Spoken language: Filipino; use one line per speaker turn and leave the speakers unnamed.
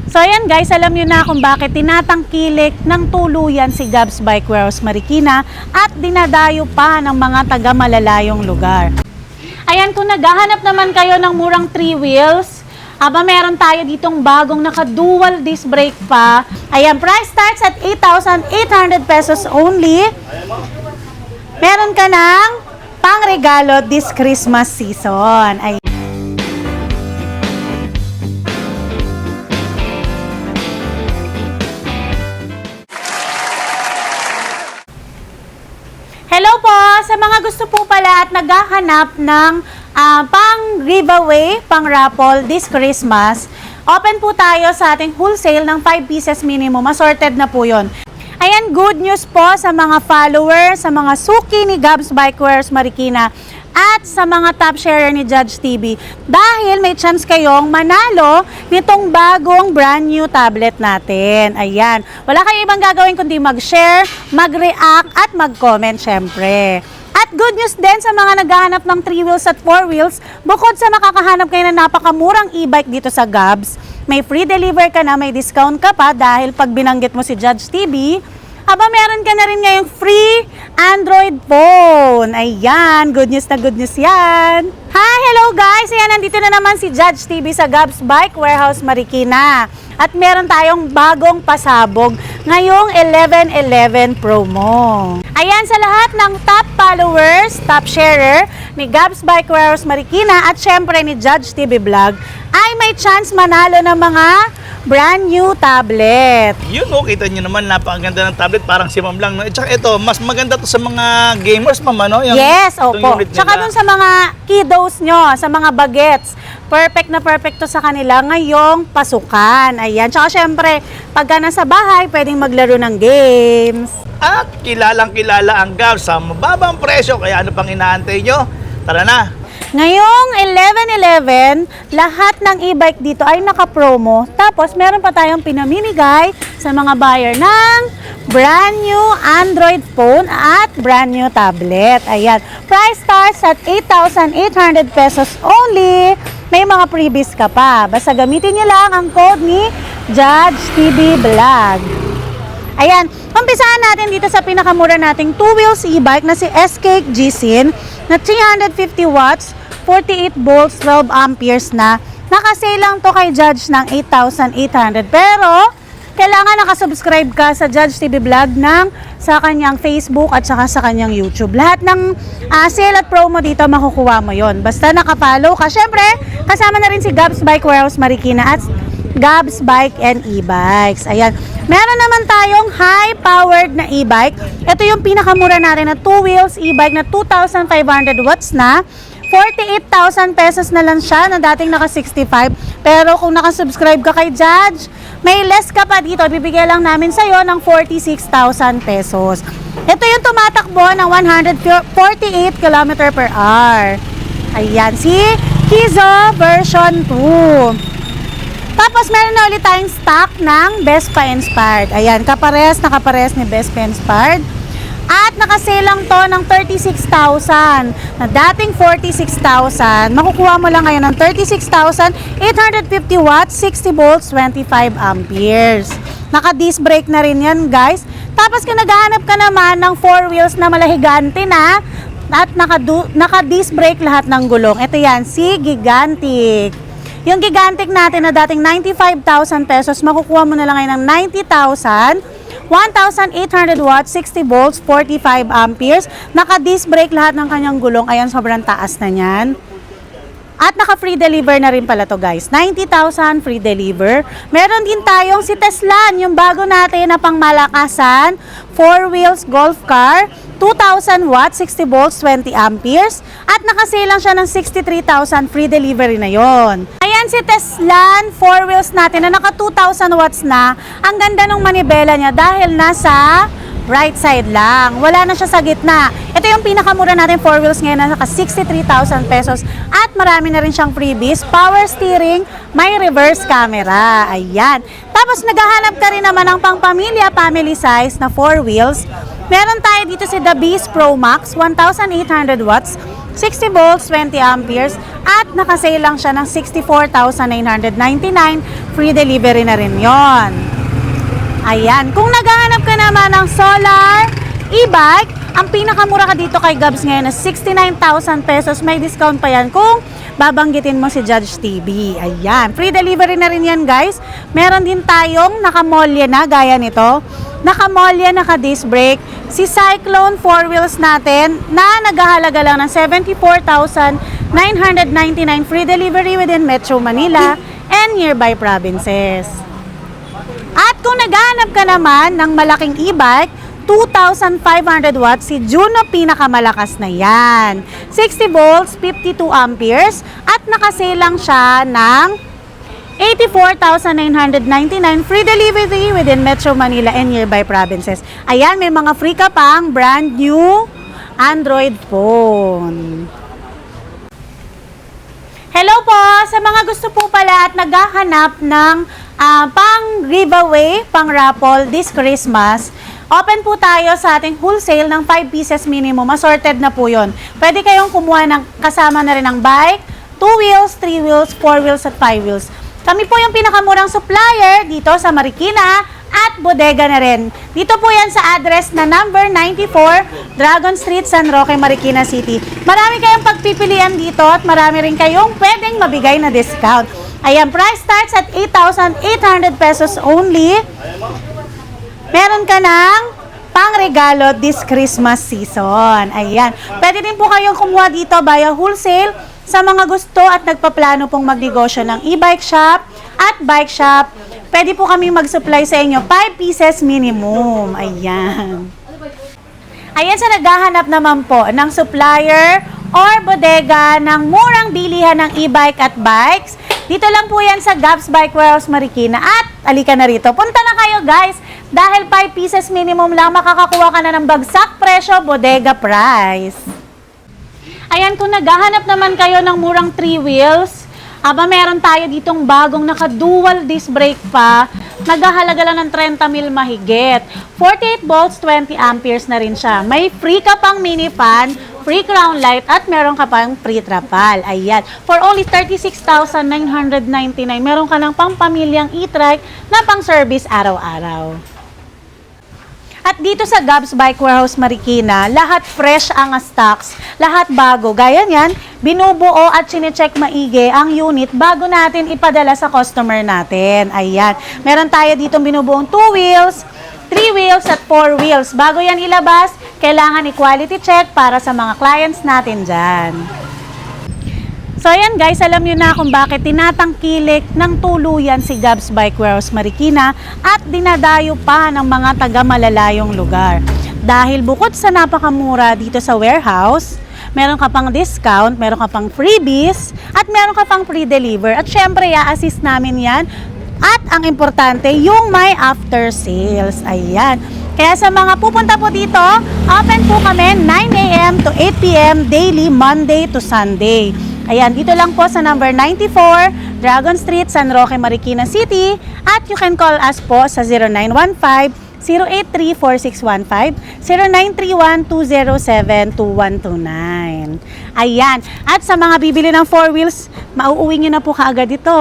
So ayan guys, alam nyo na kung bakit tinatangkilik ng tuluyan si Gabs Bike Warehouse Marikina at dinadayo pa ng mga taga malalayong lugar. Ayan, kung naghahanap naman kayo ng murang 3 wheels, meron tayo ditong bagong naka-dual disc brake pa. Ayan, price starts at 8,800 pesos only. Meron ka ng pang-regalo this Christmas season. Ayan. Hello po! Sa mga gusto po pala at naghahanap ng pang-giveaway, pang-raffle this Christmas, open po tayo sa ating wholesale ng 5 pieces minimum. Assorted na po yun. Ayan, good news po sa mga followers, sa mga suki ni Gabs Bike Warehouse Marikina at sa mga top sharer ni Judge TV. Dahil may chance kayong manalo nitong bagong brand new tablet natin. Ayan. Wala kayong ibang gagawin kundi mag-share, mag-react at mag-comment syempre. At good news din sa mga naghahanap ng 3 wheels at 4 wheels, bukod sa makakahanap kayo ng napakamurang e-bike dito sa Gabs, may free deliver ka na, may discount ka pa dahil pag binanggit mo si Judge TV, meron ka na rin ngayong free Android phone. Ayan, good news na good news yan. Hi, hello guys! Ayan, nandito na naman si Judge TV sa Gabs Bike Warehouse Marikina. At meron tayong bagong pasabog ngayong 11/11 promo. Ayan, sa lahat ng top followers, top sharer ni Gabs Bike Warehouse Marikina at syempre ni Judge TV Vlog ay may chance manalo ng mga brand new tablet.
Yun kita nyo naman, napakaganda ng tablet, parang si Ma'am lang. No? At saka ito, mas maganda to sa mga gamers, Ma'am, ano?
Yes, opo. Tsaka dun sa mga kiddos nyo, sa mga bagets, perfect na perfect to sa kanila ngayong pasukan. Ayan, tsaka syempre, pagka nasa bahay, pwedeng maglaro ng games.
At kilalang-kilala ang Gabs sa mababang presyo, kaya ano pang inaantay nyo? Tara na!
Ngayong 11/11, lahat ng e-bike dito ay naka-promo. Tapos, meron pa tayong pinamimigay sa mga buyer ng brand new Android phone at brand new tablet. Ayan. Price starts at 8,800 pesos only. May mga freebies ka pa. Basta gamitin niyo lang ang code ni Judge TV Vlog. Ayan. Umpisahan natin dito sa pinakamura nating 2 wheels e-bike na si SK Gsin na 350 watts, 48 volts, 12 amperes na. Nakasale lang to kay Judge ng 8,800. Pero, kailangan nakasubscribe ka sa Judge TV Vlog sa kanyang Facebook at saka sa kanyang YouTube. Lahat ng sale at promo dito makukuha mo yon. Basta nakapollow ka. Syempre, kasama na rin si Gabs Bike Warehouse Marikina at Gabs Bike and E-Bikes. Ayan. Meron naman tayong high-powered na e-bike. Ito yung pinakamura natin na 2 wheels e-bike na 2,500 watts na. 48,000 pesos na lang siya na dating naka 65. Pero kung nakasubscribe ka kay Judge, may less ka pa dito. Bibigay lang namin sa'yo ng 46,000 pesos. Ito yung tumatakbo ng 148 km per hour. Ayan, si Kizo version 2. Tapos, meron na ulit tayong stock ng Vespa Inspired. Ayan, kaparehas ni Vespa Inspired. At nakasale lang to ng 36,000. Na dating 46,000, makukuha mo lang ngayon ng 36,850 watts, 60 volts, 25 amperes. Naka-disc brake na rin yan, guys. Tapos, kung naghahanap ka naman ng 4 wheels na malahigante na, at naka-disc brake lahat ng gulong. Ito yan, si Gigantic. Yung Gigantic natin na dating 95,000 pesos, makukuha mo na lang ngayon ng 90,000, 1,800 watts, 60 volts, 45 amperes. Naka-disc brake lahat ng kanyang gulong. Ayan, sobrang taas na niyan. At naka-free deliver na rin pala to, guys. 90,000 free deliver. Meron din tayong si Teslan, yung bago natin na pangmalakasan, 4 wheels golf car, 2,000 watts, 60 volts, 20 amperes. At nakasale lang siya ng 63,000 free delivery na yon. Ayan si Teslan, 4 wheels natin na naka 2,000 watts na. Ang ganda ng manibela niya dahil nasa right side lang. Wala na siya sa gitna. Ito yung pinakamura natin 4 wheels ngayon na naka 63,000 pesos. At marami na rin siyang freebies. Power steering, may reverse camera. Ayan. Tapos naghahanap ka rin naman ng pangpamilya, family size na 4 wheels. Meron tayo dito si The Beast Pro Max, 1,800 watts, 60 volts, 20 amperes, at nakasale lang siya ng 64,999. Free delivery na rin yon. Ayan, kung naghahanap ka naman ng solar e-bike, ang pinakamura ka dito kay Gabs ngayon na 69,000 pesos. May discount pa yan kung babanggitin mo si Judge TV. Ayan, free delivery na rin yan guys. Meron din tayong nakamolye na gaya nito. Nakamolye, naka-disc brake. Si Cyclone 4 wheels natin na naghahalaga lang ng 74,999. Free delivery within Metro Manila and nearby provinces. At kung naghahanap ka naman ng malaking e-bike, 2,500 watts, si Juno pinakamalakas na yan. 60 volts, 52 amperes, at nakasale lang siya ng 84,999. Free delivery within Metro Manila and nearby provinces. Ayan, may mga free ka pang brand new Android phone. Hello po! Sa mga gusto po pala at naghahanap ng pang giveaway, pang raffle this Christmas, open po tayo sa ating wholesale ng 5 pieces minimum. Assorted na po yun. Pwede kayong kumuha ng kasama na rin ng bike, 2 wheels, 3 wheels, 4 wheels at 5 wheels. Kami po yung pinakamurang supplier dito sa Marikina at bodega na rin. Dito po yan sa address na number 94 Dragon Street, San Roque, Marikina City. Marami kayong pagpipilian dito at marami rin kayong pwedeng mabigay na discount. Ayan, price starts at 8,800 pesos only. Meron ka ng pangregalo this Christmas season. Ayan. Pwede din po kayong kumuha dito via wholesale sa mga gusto at nagpaplano pong magnegosyo ng e-bike shop at bike shop. Pwede po kami mag-supply sa inyo 5 pieces minimum. Ayan. Ayan, sa naghahanap naman po ng supplier or bodega ng murang bilihan ng e-bike at bikes, dito lang po yan sa Gabs Bike Warehouse Marikina at alika na rito. Punta na kayo guys dahil 5 pieces minimum lang makakakuha ka na ng bagsak presyo bodega price. Ayan, kung naghahanap naman kayo ng murang 3 wheels, meron tayo ditong bagong naka-dual disc brake pa, naghahalaga lang ng 30,000 mahigit. 48 volts, 20 amperes na rin siya. May free ka pang mini fan, free crown light, at meron ka pang free trapal. Ayan. For only 36,999, meron ka ng pang-pamilyang e-trike na pang-service araw-araw. At dito sa Gabs Bike Warehouse Marikina, lahat fresh ang stocks, lahat bago. Gaya niyan, binubuo at sinecheck maigi ang unit bago natin ipadala sa customer natin. Ayan. Meron tayo ditong binubuong 2 wheels, 3 wheels at 4 wheels. Bago yan ilabas, kailangan i-quality check para sa mga clients natin dyan. So ayan guys, alam nyo na kung bakit tinatangkilik ng tuluyan si Gabs Bike Warehouse Marikina at dinadayo pa ng mga taga-malalayong lugar. Dahil bukod sa napakamura dito sa warehouse, meron ka pang discount, meron ka pang freebies, at meron ka pang free deliver. At syempre, i-assist namin yan. At ang importante, yung may after sales. Ayan. Kaya sa mga pupunta po dito, open po kami 9 a.m. to 8 p.m. daily, Monday to Sunday. Ayan, dito lang po sa number 94, Dragon Street, San Roque, Marikina City. At you can call us po sa 0915-083-4615, 0931-207-2129. Ayan, at sa mga bibili ng 4 wheels, mauuwi nyo na po kaagad ito.